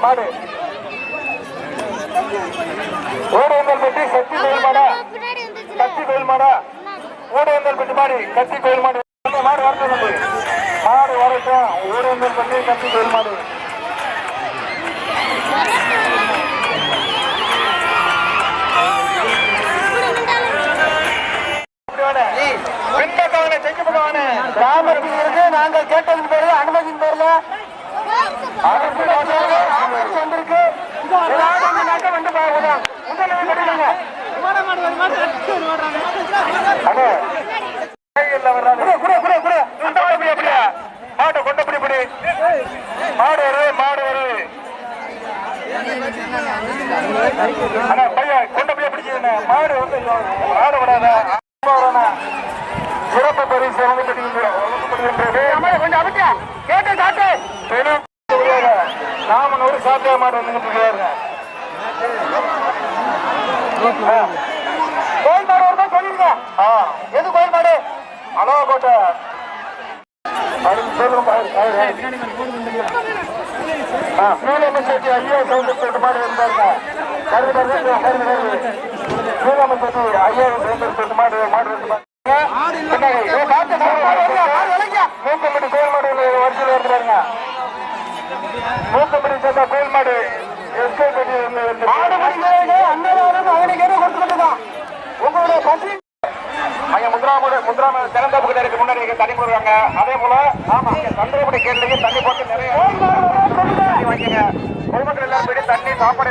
மாடு ஓடுவந்தல் பெட்டி சக்தி கோயில் மாடா கத்தி கோயில் மாடா ஓடுவந்தல் பெட்டி மாடி கத்தி கோயில் மாடு மாடு வரட்டும் நம்ம மாடு வரட்டும் ஓடுவந்தல் பெட்டி கத்தி கோயில் மாடு கிராமத்தில் இருந்து நாங்கள் கேட்டதின் பேரு அனுமதியின் பேர்ல வந்திருக்கு வந்து பாருங்க மாட்டை கொண்டபடி படி மாடு வருது மாடு வருது ஆனா பையன் கொண்டபடியா பிடிச்சது மாடு வந்து மாடு விடாத சிறப்பு பரிசு வழங்கப்படுகின்றது கொஞ்சம் அமைச்சா கேட்டு சாட்டு நாம சாத்திய மாடு வந்துட்டு கோயில் மாடு வருதான் சொல்லிருங்க எது கோயில் மாடு அளவா கோட்டை சீலமன் ஐயா சவுந்தர் மாடு இருந்தாங்க சீலமன் ஐயா சவுந்தர் மாடு மாடு மூக்கம்படி கோயில் மாடு வரிசையில் இருக்கிறாங்க மூக்கம்படி சேர்ந்த கோயில் மாடு உங்களுடைய பசி முந்திராம திறந்தாப்பு கிட்ட முன்னாடி தண்ணி போடுறாங்க அதே போல ஆமா தந்திரப்படி கேட்டு தண்ணி போட்டு நிறைய வாங்கிங்க பொதுமக்கள் எல்லாரும் போயிட்டு தண்ணி சாப்பாடு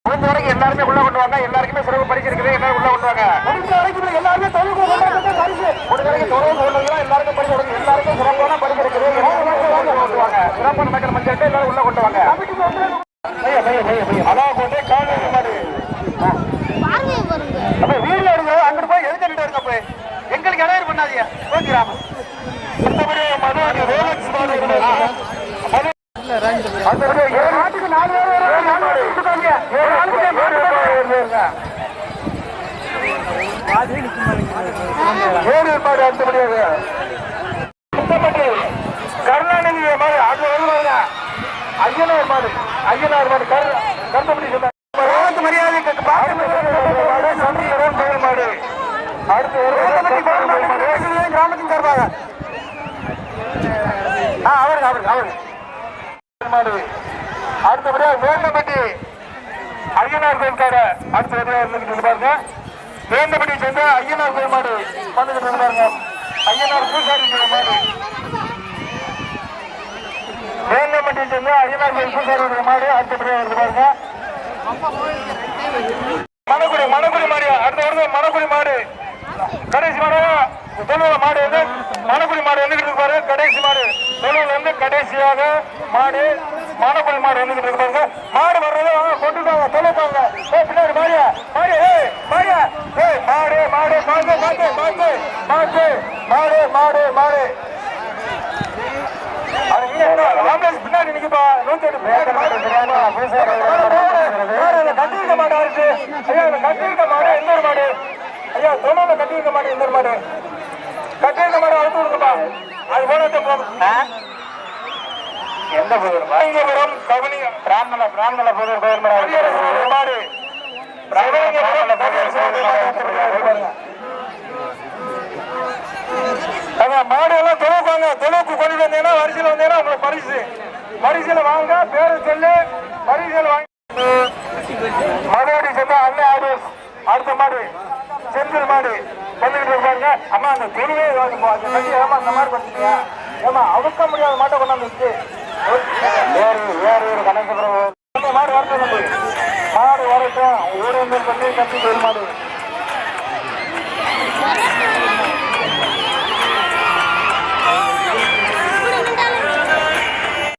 முடிஞ்ச வரைக்கும் எல்லாருமே உள்ள கொண்டு வாங்க எல்லாருக்குமே சிறப்பு பரிசு இருக்குது எல்லாரும் உள்ள கொண்டு வாங்க முடிஞ்ச வரைக்கும் எல்லாருமே தொழில் முடிஞ்ச வரைக்கும் தொழில் கொண்டு எல்லாருக்கும் பரிசு கொடுங்க எல்லாருக்கும் சிறப்பான பரிசு இருக்குது கொண்டு வாங்க சிறப்பான மக்கள் மஞ்சள் எல்லாரும் உள்ள கொண்டு வாங்க அதான் போட்டு காவல் மாடு அப்ப வீடுல இருங்க அங்கிட்டு போய் எதுக்கிட்டு இருக்க போய் எங்களுக்கு இடையூறு பண்ணாதீங்க ஓகேராம மற்றபடி மது ரோலக்ஸ் மாடு நாட்டுக்கு 4 பேர் அடுத்தபடியாக கருணாநிதி மாடு அது வருவாங்க ஐயனார் மாடு கருத்தபடி சொன்னாங்க மரியாதை மாடு அடுத்து கிராமத்தின் சார்பாக அவரு மாடு அடுத்தபடியாக வேந்தப்பட்டி ஐயனார் கோயில்கார அடுத்தபடியாக இருந்துகிட்டு பாருங்க வேந்தப்பட்டி சேர்ந்த ஐயனார் கோயில் மாடு வந்துகிட்டு இருந்தாங்க ஐயனார் பூசாரி மாடு வேந்தப்பட்டி சேர்ந்த ஐயனார் கோயில் பூசாரி மாடு அடுத்தபடியாக இருந்து பாருங்க மணக்குடி மாடு அடுத்த வருடம் மணக்குடி மாடு கடைசி மாடு தொழுவ மாடு வந்து மணக்குடி மாடு வந்துகிட்டு இருப்பாரு கடைசி மாடு தொழுவில் இருந்து கடைசியாக மாடு மணக்குடி மாடு வந்துகிட்டு இருப்பாங்க மாடு வர்றது கொண்டுட்டாங்க தொழுப்பாங்க பின்னாடி மாடியா மாடு மாடியா மாடு மாடு மாடு மாடு மாடு மாடு மாடு மாடு மாடு பின்னாடி நிக்கப்பா கட்டிருக்க மாடு ஆயிடுச்சு ஐயா கட்டிருக்க மாடு இன்னொரு மாடு ஐயா தொழில கட்டிருக்க மாடு இன்னொரு மாடு கட்டிருக்க மாடு அழுத்து விடுங்கப்பா அது போன எந்த புதூரம் கவனி பிராமணல புதூர் கோயில் மாடு மாடு எல்லாம் தொழுப்பாங்க தொழுப்பு கொண்டு வந்தீங்கன்னா வரிசையில் வந்தீங்கன்னா உங்களுக்கு பரிசுல வாங்க பேரு சொல்லு பரிசுல வாங்க மறுபடி சொன்னா அண்ணன் ஆடு அடுத்த மாடு செந்தில் மாடு வந்துகிட்டு இருப்பாங்க அம்மா அந்த தெளிவே ஏமா அந்த மாதிரி பண்ணிட்டீங்க ஏமா அவுக்க முடியாத மாட்டை கொண்டாந்து வேறு கணக்கு மாடு வரட்டும் மாடு வரட்டும் ஊரே பண்ணி கட்டி மாடு